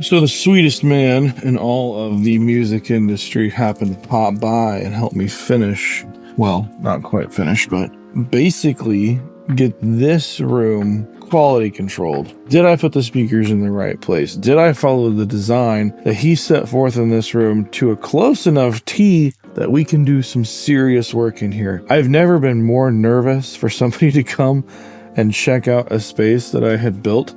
So the sweetest man in all of the music industry happened to pop by and help me finish, well, not quite finish, but basically get this room quality controlled. Did I put the speakers in the right place? Did I follow the design that he set forth in this room to a close enough T that we can do some serious work in here? I've never been more nervous for somebody to come and check out a space that I had built,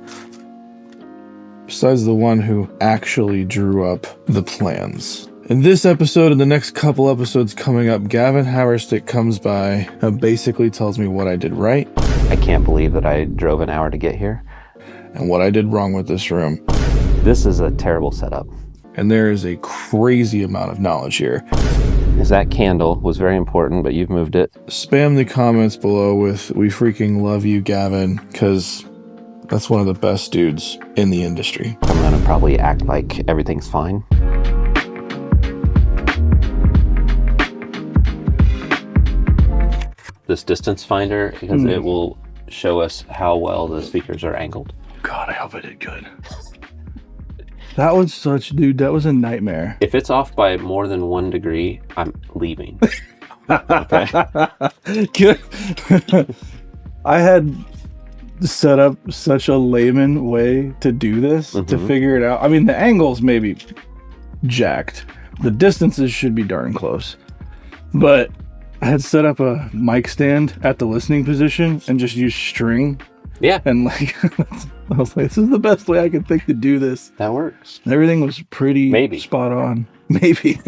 besides the one who actually drew up the plans. In this episode and the next couple episodes coming up, Gavin Haverstick comes by and basically tells me what I did right. I can't believe that I drove an hour to get here. And what I did wrong with this room. This is a terrible setup. And there is a crazy amount of knowledge here. Is that candle was very important, but you've moved it. Spam the comments below with "We freaking love you, Gavin," because that's one of the best dudes in the industry. I'm gonna probably act like everything's fine. This distance finder, because it will show us how well the speakers are angled. God, I hope I did good. That was that was a nightmare. If it's off by more than 1 degree, I'm leaving. Okay. I had set up such a layman way to do this, to figure it out. I mean, the angles may be jacked. The distances should be darn close. But I had set up a mic stand at the listening position and just used string. Yeah. And like, I was like, this is the best way I could think to do this. That works. And everything was pretty spot on. Maybe.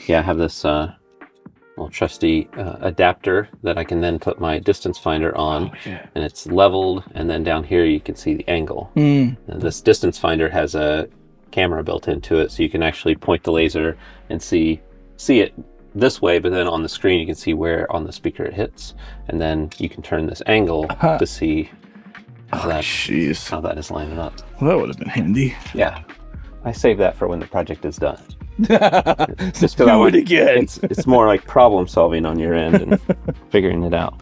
Yeah, I have this little trusty adapter that I can then put my distance finder on. Oh, yeah. And it's leveled, and then down here you can see the angle. And this distance finder has a camera built into it, so you can actually point the laser and see it this way, but then on the screen you can see where on the speaker it hits, and then you can turn this angle to see how that is lining up. Well, that would have been handy. Yeah, I saved that for when the project is done. Just do it again. It's more like problem solving on your end and figuring it out.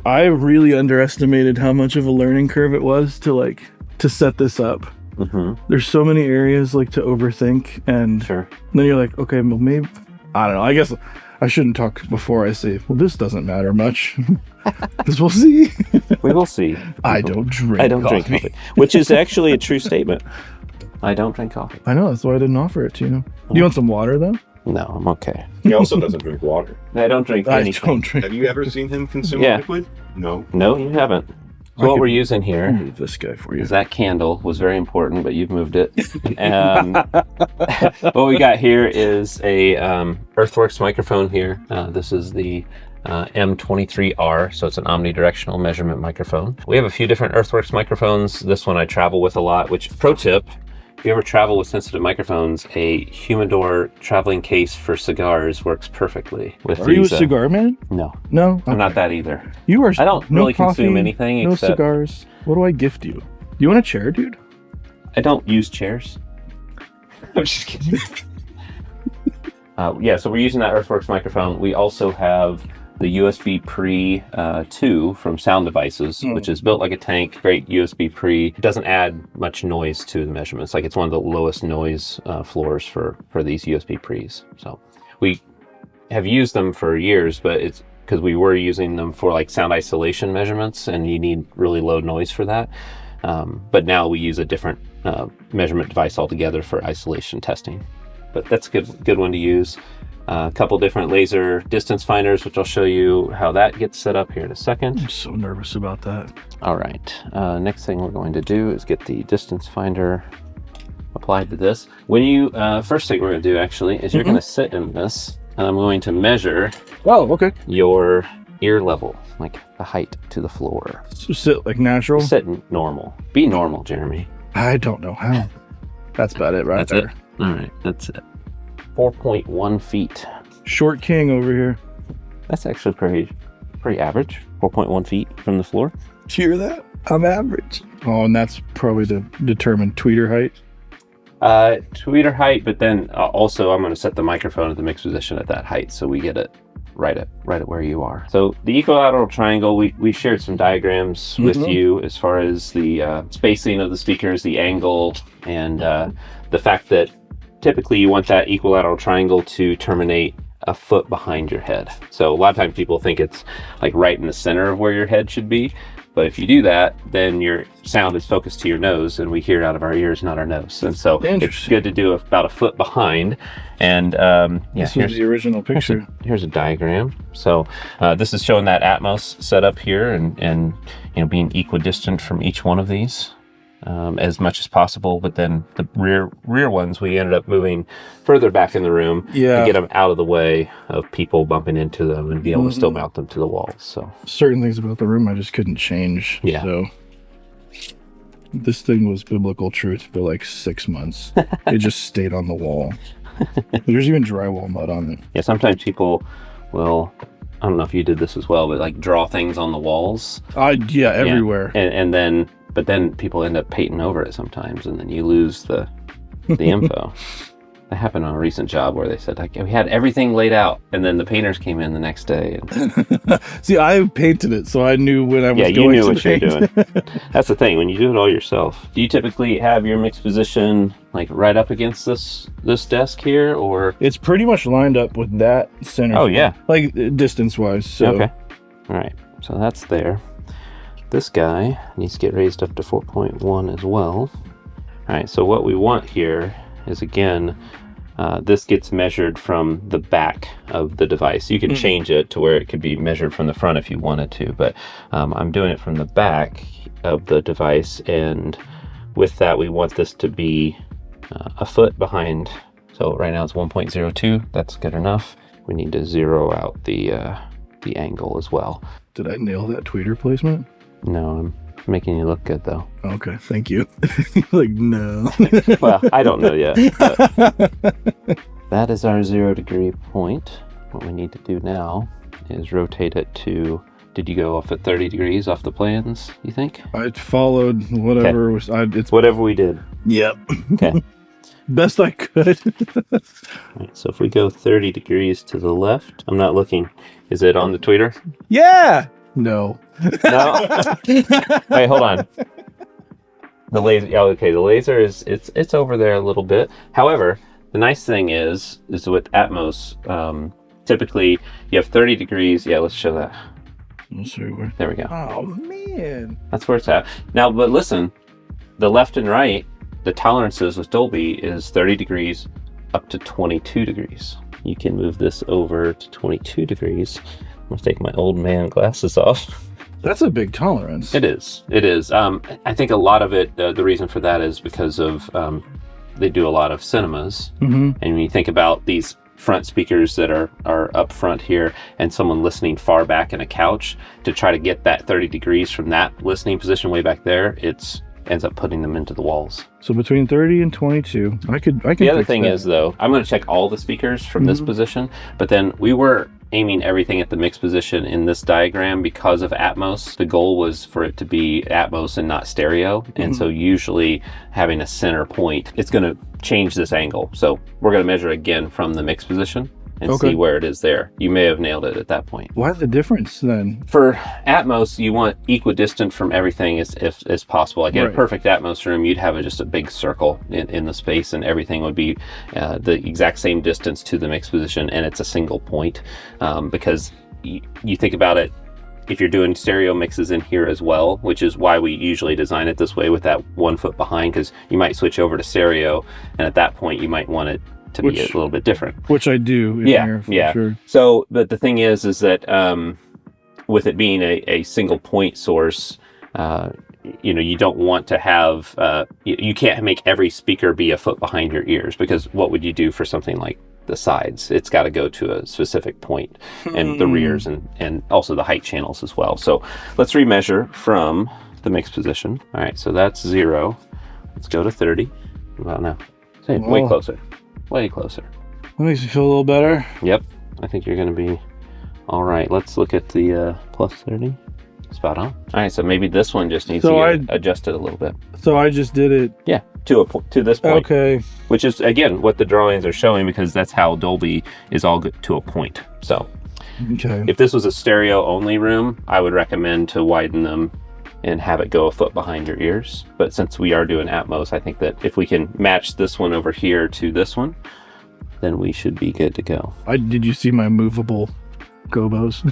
I really underestimated how much of a learning curve it was to set this up. There's so many areas to overthink, and then you're like, okay, well, maybe, I don't know. I guess I shouldn't talk before I say, well, this doesn't matter much. Because we'll see. We will see. I don't drink coffee. Which is actually a true statement. I don't drink coffee. I know, that's why I didn't offer it to you. Do you want some water, though? No, I'm okay. He also doesn't drink water. I don't drink anything. Have you ever seen him consume liquid? No. No, you haven't. So what we're using here, I'll move this guy for you. Is that candle was very important, but you've moved it. What we got here is a Earthworks microphone here. This is the M23R, so it's an omnidirectional measurement microphone. We have a few different Earthworks microphones. This one I travel with a lot, which, pro tip, if you ever travel with sensitive microphones, a humidor traveling case for cigars works perfectly. Are you a cigar man? No. No? Okay. I'm not that either. You are. I don't really consume anything no except cigars. What do I gift you? Do you want a chair, dude? I don't use chairs. I'm just kidding. Yeah, so we're using that Earthworks microphone. We also have the USB Pre 2 from Sound Devices, which is built like a tank, great USB Pre. It doesn't add much noise to the measurements. It's one of the lowest noise floors for these USB Pres. So we have used them for years, but it's because we were using them for sound isolation measurements, and you need really low noise for that. But now we use a different measurement device altogether for isolation testing. But that's a good one to use. A couple different laser distance finders, which I'll show you how that gets set up here in a second. I'm so nervous about that. All right. Next thing we're going to do is get the distance finder applied to this. When you first thing we're going to do actually is you're going to sit in this, and I'm going to measure. Oh, okay. Your ear level, the height to the floor. So sit natural. Sit normal. Be normal, Jeremy. I don't know how. That's about it, right? That's there. It. All right, that's it. 4.1 feet. Short king over here. That's actually pretty average. 4.1 feet from the floor. Did you hear that? I'm average. Oh, and that's probably to determine tweeter height. Tweeter height, but then also I'm going to set the microphone at the mix position at that height, so we get it right at where you are. So the equilateral triangle, we shared some diagrams with you as far as the spacing of the speakers, the angle, and the fact that typically you want that equilateral triangle to terminate a foot behind your head. So a lot of times people think it's like right in the center of where your head should be. But if you do that, then your sound is focused to your nose, and we hear it out of our ears, not our nose. And so it's good to do about a foot behind. And this was the original picture. Here's a diagram. So this is showing that Atmos setup here, and being equidistant from each one of these as much as possible. But then the rear ones, we ended up moving further back in the room to get them out of the way of people bumping into them and be able to still mount them to the walls. So certain things about the room I just couldn't change. Yeah. So this thing was biblical truth for like 6 months. It just stayed on the wall. There's even drywall mud on it. Yeah, sometimes people will, I don't know if you did this as well, but like draw things on the walls. Yeah, everywhere. And but then people end up painting over it sometimes, and then you lose the info. That happened on a recent job where they said, like, we had everything laid out, and then the painters came in the next day. And... See, I painted it, so I knew when I was going to you knew what you were doing. That's the thing, when you do it all yourself. Do you typically have your mix position like right up against this desk here, or? It's pretty much lined up with that center. Oh, yeah. Like distance-wise, so. Okay. All right, so that's there. This guy needs to get raised up to 4.1 as well. All right, so what we want here is, again, this gets measured from the back of the device. You can change it to where it could be measured from the front if you wanted to, but I'm doing it from the back of the device, and with that we want this to be a foot behind. So right now it's 1.02. That's good enough. We need to zero out the angle as well. Did I nail that tweeter placement? No, I'm making you look good though. Okay, thank you. Like, no. Well, I don't know yet. That is our 0 degree point. What we need to do now is rotate it to, did you go off at 30 degrees off the plans, you think? I followed whatever was. It's whatever we did. Yep. Okay. Best I could. All right, so if we go 30 degrees to the left, I'm not looking. Is it on the tweeter? Yeah. No. No. Wait, hold on. The laser. Oh, okay. The laser is it's over there a little bit. However, the nice thing is with Atmos, typically you have 30 degrees. Yeah, let's show that. Let's see where. There we go. Oh man. That's where it's at. Now, but listen, the left and right, the tolerances with Dolby is 30 degrees up to 22 degrees. You can move this over to 22 degrees. I'm gonna take my old man glasses off. That's a big tolerance. It is. It is. I think a lot of it, the reason for that is because of they do a lot of cinemas. And when you think about these front speakers that are up front here and someone listening far back in a couch, to try to get that 30 degrees from that listening position way back there, ends up putting them into the walls. So between 30 and 22, I can. The other thing is, though, I'm going to check all the speakers from this position, but then we were aiming everything at the mix position in this diagram because of Atmos. The goal was for it to be Atmos and not stereo, and so usually having a center point, it's going to change this angle. So we're going to measure again from the mix position and see where it is there. You may have nailed it at that point. Why the difference then? For Atmos, you want equidistant from everything as possible. Like in a perfect Atmos room, you'd have just a big circle in the space, and everything would be the exact same distance to the mix position, and it's a single point. Because you think about it, if you're doing stereo mixes in here as well, which is why we usually design it this way with that 1 foot behind, because you might switch over to stereo, and at that point you might want it to be a little bit different. Which I do in here, for sure. So, but the thing is that with it being a single point source, you don't want to have, you can't make every speaker be a foot behind your ears, because what would you do for something like the sides? It's got to go to a specific point, and the rears and also the height channels as well. So let's remeasure from the mix position. All right, so that's 0. Let's go to 30. About now. Say, way closer. Way closer. That makes me feel a little better. Yep. I think you're going to be all right. Let's look at the plus 30. Spot on. All right, so maybe this one just needs to get adjusted a little bit. So I just did it. Yeah, to this point. Okay. Which is, again, what the drawings are showing, because that's how Dolby is all good to a point. So Okay. If this was a stereo only room, I would recommend to widen them and have it go a foot behind your ears. But since we are doing Atmos, I think that if we can match this one over here to this one, then we should be good to go. Did you see my movable gobos?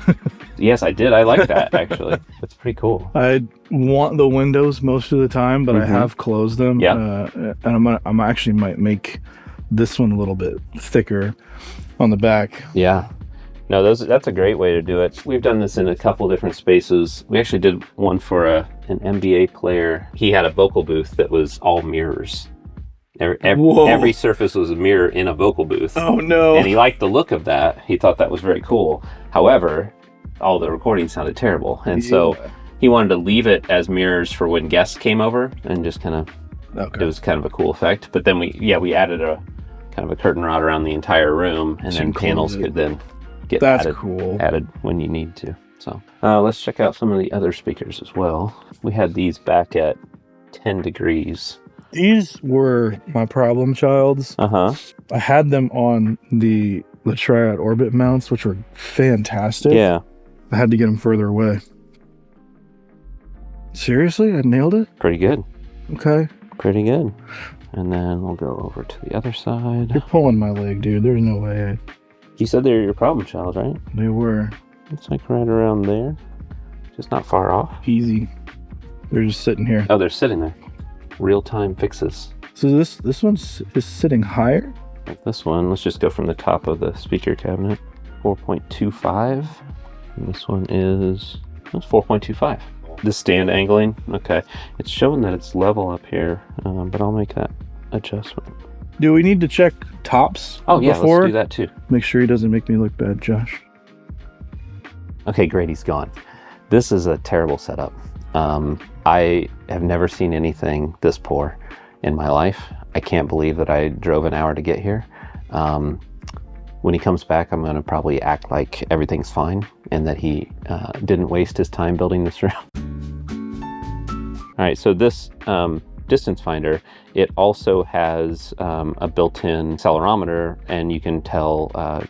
Yes, I did. I like that, actually. That's pretty cool. I want the windows most of the time, but I have closed them. Yeah. And I'm actually might make this one a little bit thicker on the back. Yeah. No, that's a great way to do it. We've done this in a couple different spaces. We actually did one for an NBA player. He had a vocal booth that was all mirrors. Every surface was a mirror in a vocal booth. Oh, no. And he liked the look of that. He thought that was very cool. However, all the recordings sounded terrible. And so he wanted to leave it as mirrors for when guests came over and just kind of, it was kind of a cool effect. But then we added a kind of a curtain rod around the entire room, and then panels could then get added when you need to. So let's check out some of the other speakers as well. We had these back at 10 degrees. These were my problem childs. I had them on the Triad Orbit mounts, which were fantastic. Yeah. I had to get them further away. Seriously? I nailed it? Pretty good. Okay. Pretty good. And then we'll go over to the other side. You're pulling my leg, dude. There's no way. You said they were your problem child, right? They were. It's like right around there. Just not far off. Easy. They're just sitting here. Oh, they're sitting there. Real-time fixes. So this one's is sitting higher? Like this one, let's just go from the top of the speaker cabinet. 4.25. And this one is 4.25. The stand angling, okay. It's showing that it's level up here, but I'll make that adjustment. Do we need to check tops? Oh yeah, before? let's do that too. Make sure he doesn't make me look bad, Josh. Okay, great, he's gone. This is a terrible setup. I have never seen anything this poor in my life. I can't believe that I drove an hour to get here. When he comes back, I'm going to probably act like everything's fine and that he didn't waste his time building this room. All right, so this distance finder, it also has a built-in accelerometer, and you can tell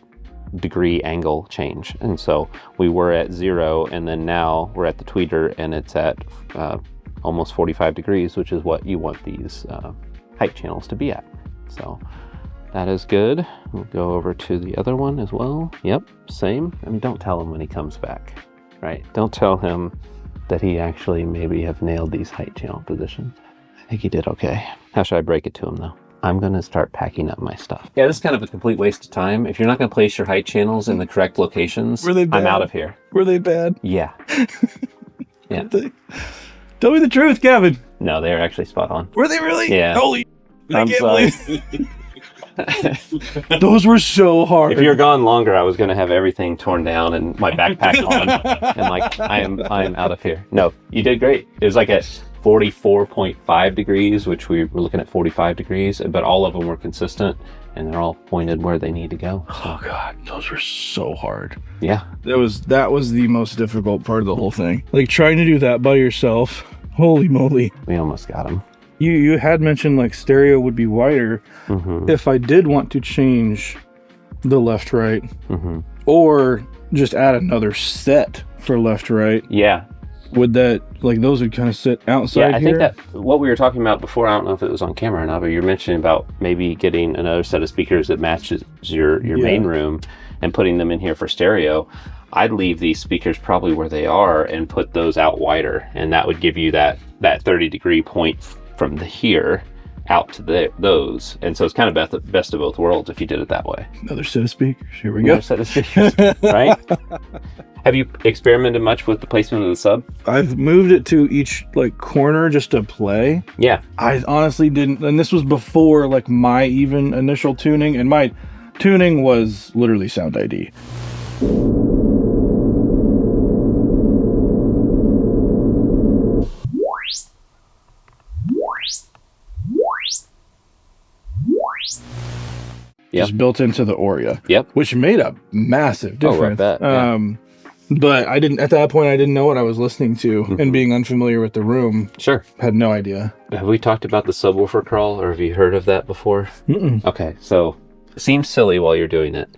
degree angle change. And so we were at 0, and then now we're at the tweeter, and it's at almost 45 degrees, which is what you want these height channels to be at. So that is good. We'll go over to the other one as well. Yep, same. I mean, don't tell him when he comes back, right? Don't tell him that he actually maybe have nailed these height channel positions. I think he did okay. How should I break it to him though? I'm gonna start packing up my stuff. Yeah, this is kind of a complete waste of time. If you're not gonna place your height channels in the correct locations, I'm out of here. Were they bad? Yeah. Yeah. Tell me the truth, Kevin. No, they're actually spot on. Were they really? Yeah. Holy, I'm sorry. Those were so hard. If you're gone longer, I was going to have everything torn down and my backpack on, and like I am out of here. No, you did great. It was like at 44.5 degrees, which we were looking at 45 degrees, but all of them were consistent and they're all pointed where they need to go. Oh God, those were so hard. Yeah, that was the most difficult part of the whole thing. Like trying to do that by yourself. Holy moly. We almost got them. You had mentioned like stereo would be wider. If I did want to change the left right or just add another set for left right. Yeah. Would that, like those would kind of sit outside Yeah, I think that what we were talking about before, I don't know if it was on camera or not, but you're mentioning about maybe getting another set of speakers that matches your main room and putting them in here for stereo. I'd leave these speakers probably where they are and put those out wider, and that would give you that 30 degree point from here out to those. And so it's kind of best of both worlds if you did it that way. Another set of speakers. Here we Another go. set of speakers, right? Have you experimented much with the placement of the sub? I've moved it to each like corner just to play. Yeah. I honestly didn't, and this was before like my even initial tuning, and my tuning was literally Sound ID. Just built into the Aurea. Yep. Which made a massive difference. Oh, I bet. Yeah. But I didn't, at that point, I didn't know what I was listening to, and being unfamiliar with the room. Sure. Had no idea. Have we talked about the subwoofer crawl, or have you heard of that before? Okay, so it seems silly while you're doing it,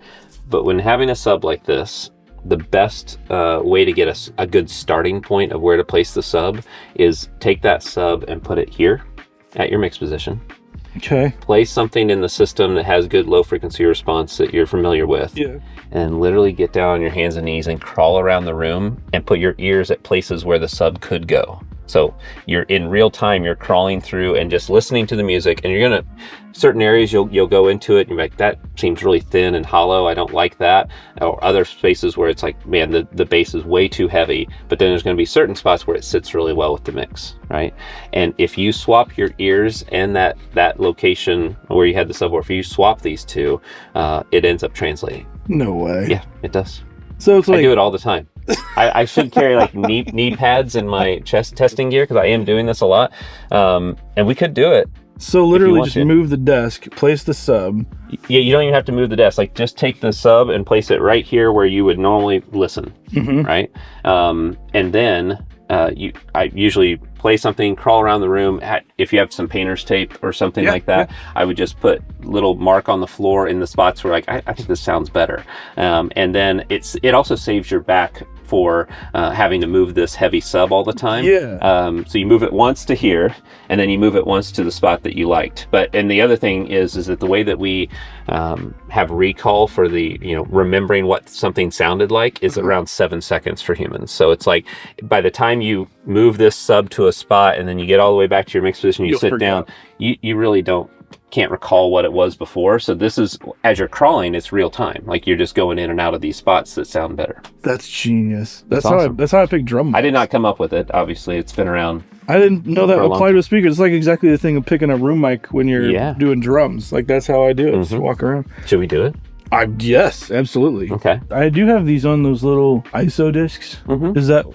but when having a sub like this, the best way to get a good starting point of where to place the sub is take that sub and put it here at your mix position. Okay. Place something in the system that has good low frequency response that you're familiar with. Yeah. And literally get down on your hands and knees and crawl around the room and put your ears at places where the sub could go. So you're in real time, you're crawling through and just listening to the music, and you're gonna, certain areas you'll go into it and you're like, that seems really thin and hollow, I don't like that. Or other spaces where it's like, man, the bass is way too heavy. But then there's gonna be certain spots where it sits really well with the mix, right? And if you swap your ears and that location where you had the subwoofer, if you swap these two, it ends up translating. No way. Yeah, it does. So it's like, I do it all the time. I should carry like knee pads in my chest testing gear because I am doing this a lot. And we could do it. so literally just move the desk, place the sub. Yeah, you don't even have to move the desk. Like just take the sub and place it right here where you would normally listen, right? And then I usually play something, crawl around the room. If you have some painter's tape or something like that, I would just put little mark on the floor in the spots where like, I think this sounds better. And then it also saves your back for having to move this heavy sub all the time. Yeah. So you move it once to here, and then you move it once to the spot that you liked. And the other thing is that the way that we have recall for the, remembering what something sounded like is around 7 seconds for humans. So it's like by the time you move this sub to a spot and then you get all the way back to your mix position, you sit down, you really can't recall what it was before. So this is, as you're crawling, it's real time. Like you're just going in and out of these spots that sound better. That's genius. That's awesome. That's how I picked drum mics. I did not come up with it. Obviously, it's been around. I didn't know that applied to a speaker. It's like exactly the thing of picking a room mic when you're doing drums. Like that's how I do it. Just walk around. Should we do it? Yes, absolutely. Okay. I do have these on those little ISO discs.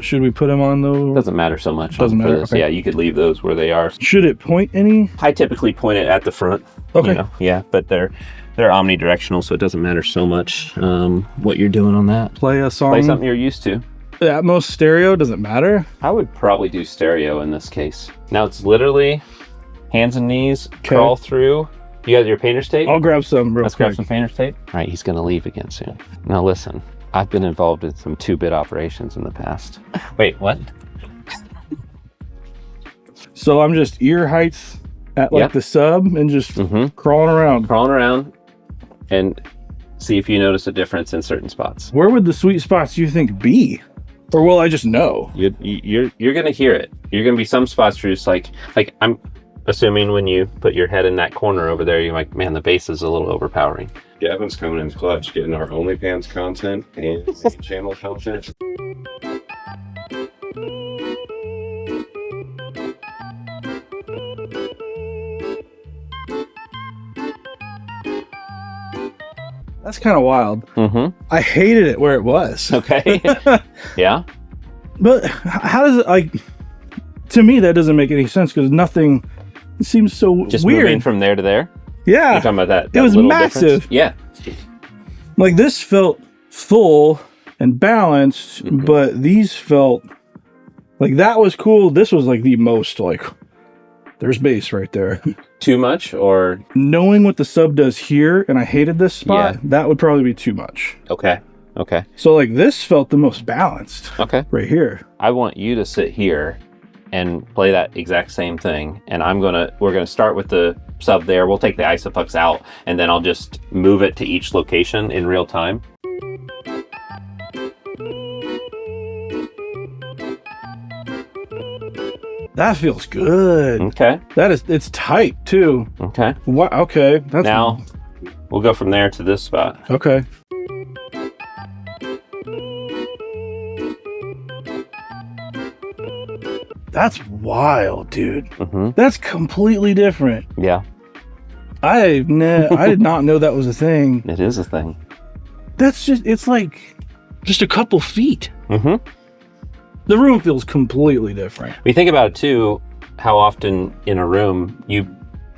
Should we put them on those? Doesn't matter so much. Doesn't matter. Okay. Yeah, you could leave those where they are. Should it point any? I typically point it at the front. Okay. Yeah, but they're omnidirectional, so it doesn't matter so much what you're doing on that. Play a song. Play something you're used to. The Atmos stereo, does it matter? I would probably do stereo in this case. Now it's literally hands and knees, crawl through. You got your painter's tape? I'll grab some real Let's quick. grab some painter's tape. All right, he's going to leave again soon. Now listen, I've been involved in some 2-bit operations in the past. Wait, what? So I'm just ear heights at like the sub and just crawling around. Crawling around and see if you notice a difference in certain spots. Where would the sweet spots you think be? Or will I just know? You're going to hear it. You're going to be some spots where you're just like I'm assuming when you put your head in that corner over there, you're like, man, the bass is a little overpowering. Gavin's coming in clutch, getting our OnlyFans content and channel content. That's kind of wild. I hated it where it was. Okay. Yeah. But how does it, like, to me, that doesn't make any sense because nothing seems so Just weird. moving from there to there. Yeah. You're talking about that it was little massive. difference? Yeah. Like this felt full and balanced, but these felt like that was cool. This was like the most like, there's bass right there. Too much or? Knowing what the sub does here, and I hated this spot, that would probably be too much. Okay. So like this felt the most balanced. Okay. Right here. I want you to sit here and play that exact same thing. And we're gonna start with the sub there. We'll take the isopucks out and then I'll just move it to each location in real time. That feels good. Okay. It's tight too. Okay. What? Okay. That's Now we'll go from there to this spot. okay. That's wild, dude. That's completely different. Yeah. I did not know that was a thing. It is a thing. It's like just a couple feet. The room feels completely different. We think about it too, how often in a room you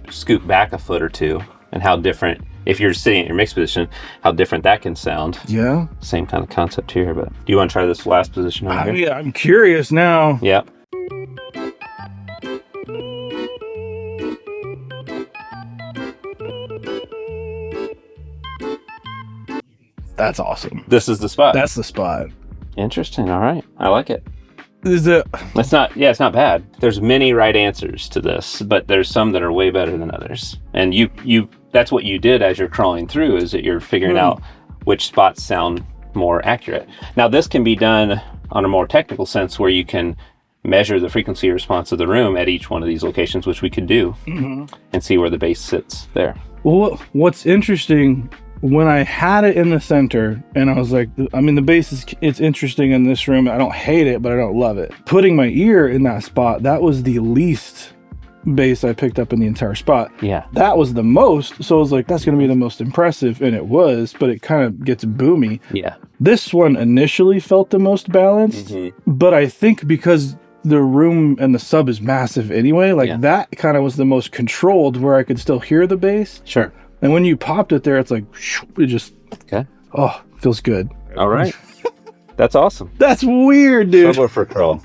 scoot back a foot or two and how different, if you're sitting in your mix position, how different that can sound. Yeah. Same kind of concept here, but do you want to try this last position over here? I'm curious now. Yeah. That's awesome. This is the spot. That's the spot. Interesting. All right. I like it. Is it? It's not bad. There's many right answers to this, but there's some that are way better than others. And you that's what you did as you're crawling through, is that you're figuring out which spots sound more accurate. Now, this can be done on a more technical sense where you can measure the frequency response of the room at each one of these locations, which we could do, and see where the bass sits there. Well, what's interesting, when I had it in the center and I was like, I mean, the bass it's interesting in this room. I don't hate it, but I don't love it. Putting my ear in that spot, that was the least bass I picked up in the entire spot. Yeah. That was the most. So I was like, that's going to be the most impressive. And it was, but it kind of gets boomy. Yeah. This one initially felt the most balanced, but I think because the room and the sub is massive anyway, like that kind of was the most controlled, where I could still hear the bass. Sure. And when you popped it there, it's like, it just, feels good. All right. That's awesome. That's weird, dude. Subwoofer crawl.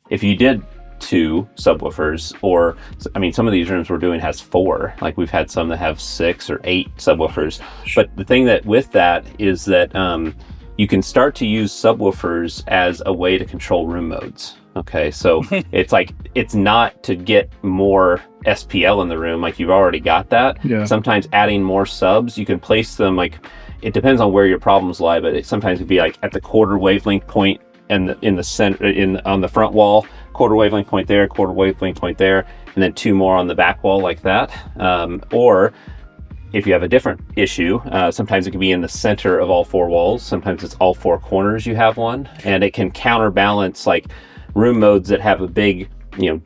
If you did 2 subwoofers, or, I mean, some of these rooms we're doing has 4. Like we've had some that have 6 or 8 subwoofers. But the thing that with that is that you can start to use subwoofers as a way to control room modes. Okay, so it's like, it's not to get more SPL in the room, like you've already got that. Yeah. Sometimes adding more subs, you can place them, like, it depends on where your problems lie, but it sometimes would be like at the quarter wavelength point and in the center, on the front wall, quarter wavelength point there, quarter wavelength point there, and then 2 more on the back wall like that. Or if you have a different issue, sometimes it can be in the center of all 4 walls. Sometimes it's all 4 corners you have one, and it can counterbalance like room modes that have a big,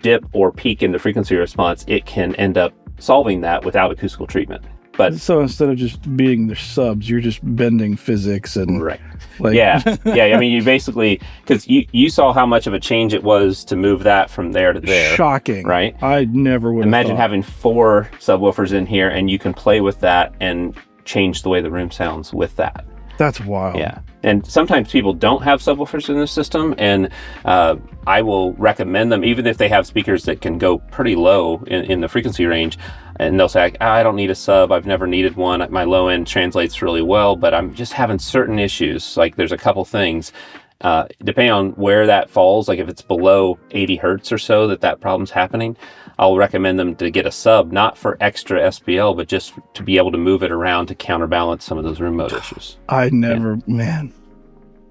dip or peak in the frequency response. It can end up solving that without acoustical treatment. But so instead of just being the subs, you're just bending physics and right. Like, yeah. I mean, you basically, because you saw how much of a change it was to move that from there to there. Shocking, right? I never would imagine having 4 subwoofers in here, and you can play with that and change the way the room sounds with that. That's wild. Yeah. And sometimes people don't have subwoofers in their system, and I will recommend them, even if they have speakers that can go pretty low in the frequency range, and they'll say, I don't need a sub, I've never needed one, my low end translates really well, but I'm just having certain issues. Like there's a couple things, depending on where that falls, like if it's below 80 hertz or so that problem's happening, I'll recommend them to get a sub, not for extra SPL, but just to be able to move it around to counterbalance some of those room mode issues. Man,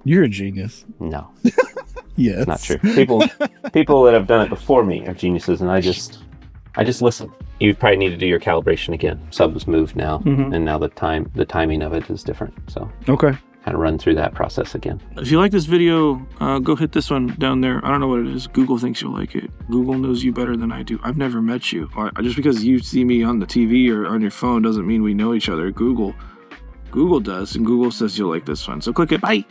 you're a genius. No. Yes. It's not true. People that have done it before me are geniuses, and I just listen. You probably need to do your calibration again. Sub was moved now, and now the timing of it is different. So okay. Kind of run through that process again. If you like this video, go hit this one down there. I don't know what it is. Google thinks you'll like it. Google knows you better than I do. I've never met you. Just because you see me on the TV or on your phone doesn't mean we know each other. Google does, and Google says you'll like this one. So click it. Bye.